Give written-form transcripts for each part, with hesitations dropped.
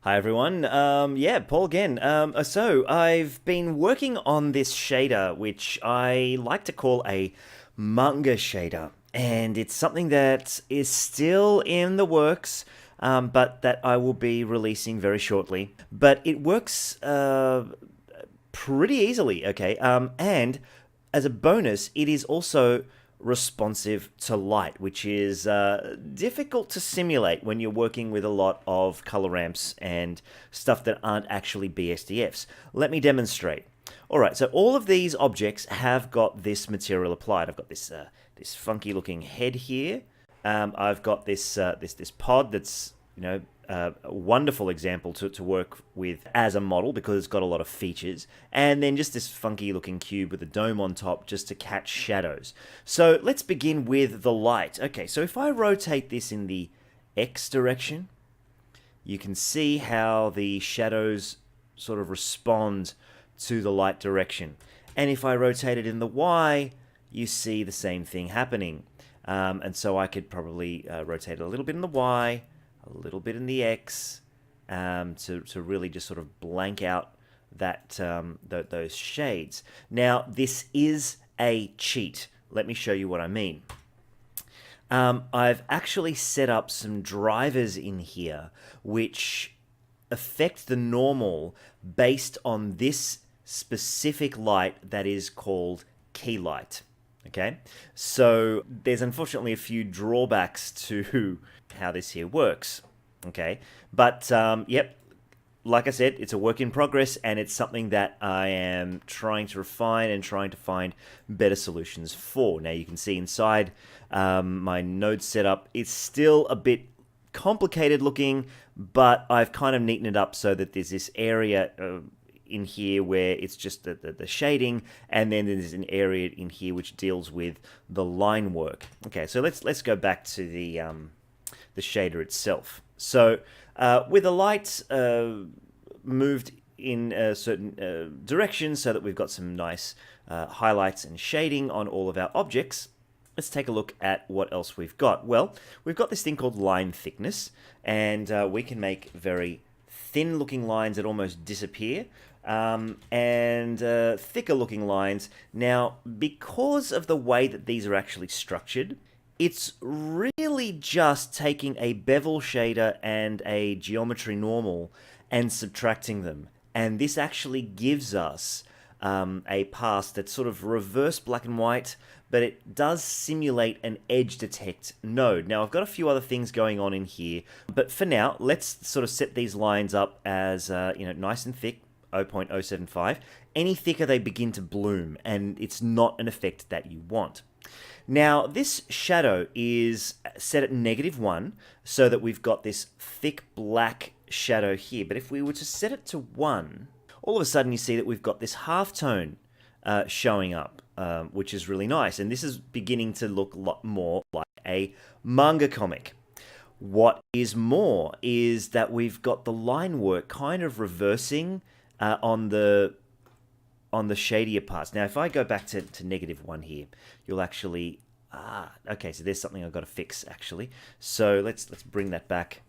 Hi everyone. Yeah, Paul again. So I've been working on this shader, which I like to call a manga shader, and it's something that is still in the works, but that I will be releasing very shortly. But it works pretty easily, okay? And as a bonus, it is also responsive to light, which is difficult to simulate when you're working with a lot of color ramps and stuff that aren't actually BSDFs. Let me demonstrate. All right, so all of these objects have got this material applied. I've got this this funky looking head here. I've got this pod that's a wonderful example to work with as a model because it's got a lot of features, and then just this funky looking cube with a dome on top just to catch shadows. So let's begin with the light. Okay, so if I rotate this in the X direction, you can see how the shadows sort of respond to the light direction. And if I rotate it in the Y, you see the same thing happening. And so I could probably rotate it a little bit in the Y, a little bit in the X, to really just sort of blank out that those shades. Now, this is a cheat. Let me show you what I mean. I've actually set up some drivers in here which affect the normal based on this specific light that is called key light. Okay, so there's unfortunately a few drawbacks to how this here works. Okay, but yep, like I said, it's a work in progress, and it's something that I am trying to refine and trying to find better solutions for. Now you can see inside my node setup, it's still a bit complicated looking, but I've kind of neatened it up so that there's this area in here where it's just the shading, and then there's an area in here which deals with the line work. Okay, so let's go back to the shader itself. So with the light moved in a certain direction so that we've got some nice highlights and shading on all of our objects, let's take a look at what else we've got. Well, we've got this thing called line thickness, and we can make very thin looking lines that almost disappear, and thicker looking lines. Now, because of the way that these are actually structured, it's really just taking a bevel shader and a geometry normal and subtracting them. And this actually gives us a pass that's sort of reverse black and white, but it does simulate an edge detect node. Now, I've got a few other things going on in here, but for now, let's sort of set these lines up as nice and thick, 0.075. Any thicker, they begin to bloom, and it's not an effect that you want. Now, this shadow is set at -1, so that we've got this thick black shadow here. But if we were to set it to 1, all of a sudden you see that we've got this halftone showing up, which is really nice. And this is beginning to look a lot more like a manga comic. What is more is that we've got the line work kind of reversing on the shadier parts. Now, if I go back to -1 here, you'll actually okay. So there's something I've got to fix actually. So let's bring that back.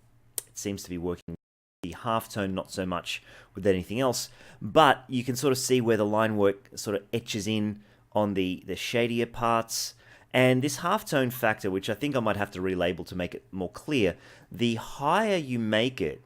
It seems to be working. The halftone, not so much with anything else, but you can sort of see where the line work sort of etches in on the shadier parts. And this halftone factor, which I think I might have to relabel to make it more clear, the higher you make it,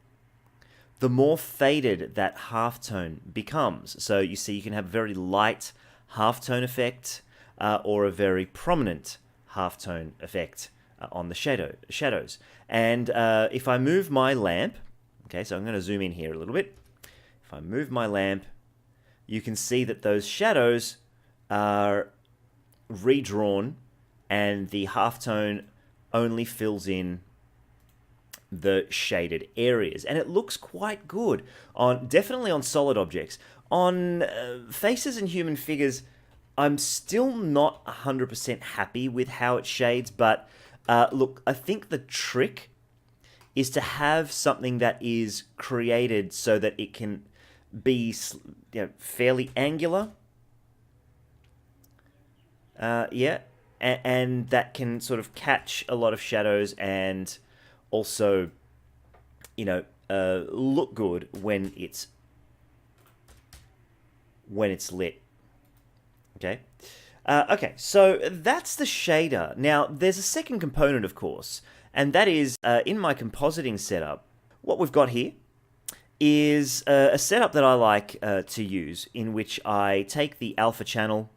the more faded that halftone becomes. So you see you can have a very light halftone effect or a very prominent halftone effect on the shadows. And if I move my lamp, okay, so I'm going to zoom in here a little bit. If I move my lamp, you can see that those shadows are redrawn, and the halftone only fills in the shaded areas, and it looks quite good definitely on solid objects. On faces and human figures, I'm still not 100% happy with how it shades, but look, I think the trick is to have something that is created so that it can be fairly angular, and that can sort of catch a lot of shadows and also look good when it's lit. Okay. Okay, so that's the shader. Now, there's a second component, of course, and that is in my compositing setup. What we've got here is a setup that I like to use, in which I take the alpha channel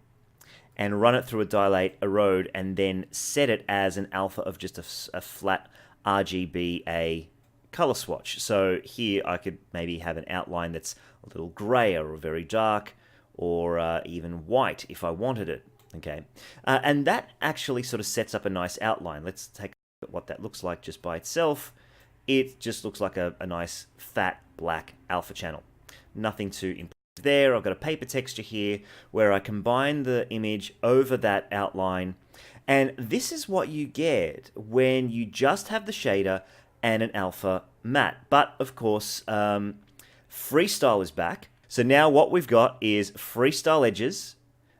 and run it through a dilate, erode, and then set it as an alpha of just a flat RGBA color swatch. So here I could maybe have an outline that's a little grayer or very dark, or even white if I wanted it. Okay, and that actually sort of sets up a nice outline. Let's take a look at what that looks like just by itself. It just looks like a nice fat black alpha channel. Nothing to improve there. I've got a paper texture here where I combine the image over that outline, and this is what you get when you just have the shader and an alpha matte. But of course, Freestyle is back. So now what we've got is Freestyle Edges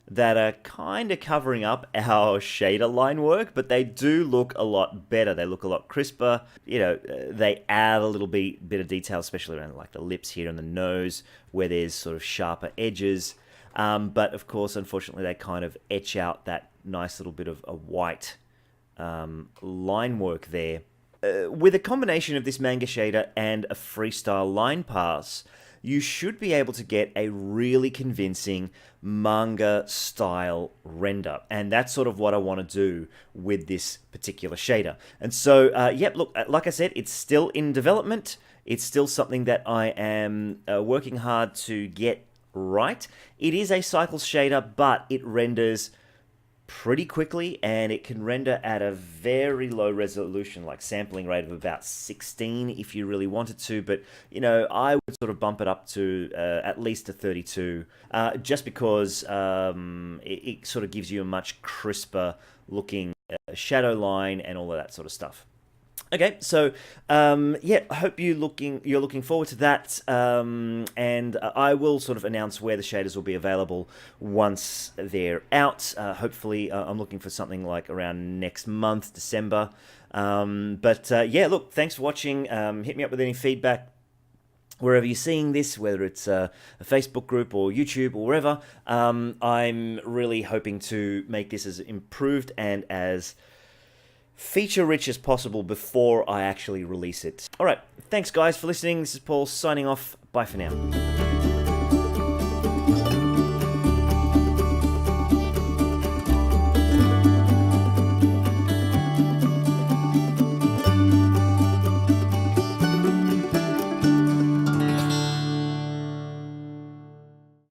that are kind of covering up our shader line work, but they do look a lot better. They look a lot crisper. You know, they add a little bit of detail, especially around like the lips here and the nose, where there's sort of sharper edges. But of course, unfortunately, they kind of etch out that nice little bit of a white line work there. With a combination of this Manga shader and a Freestyle line pass, you should be able to get a really convincing manga style render. And that's sort of what I want to do with this particular shader. And so, yep, look, like I said, it's still in development. It's still something that I am working hard to get right. It is a cycles shader, but it renders pretty quickly, and it can render at a very low resolution, like sampling rate of about 16 if you really wanted to. But you know, I would sort of bump it up to at least a 32, just because it sort of gives you a much crisper looking shadow line and all of that sort of stuff. Okay, so yeah, I hope you're looking forward to that, and I will sort of announce where the shaders will be available once they're out. Hopefully, I'm looking for something like around next month, December. But yeah, look, thanks for watching. Hit me up with any feedback wherever you're seeing this, whether it's a Facebook group or YouTube or wherever. I'm really hoping to make this as improved and as feature-rich as possible before I actually release it. All right, thanks guys for listening. This is Paul signing off. Bye for now.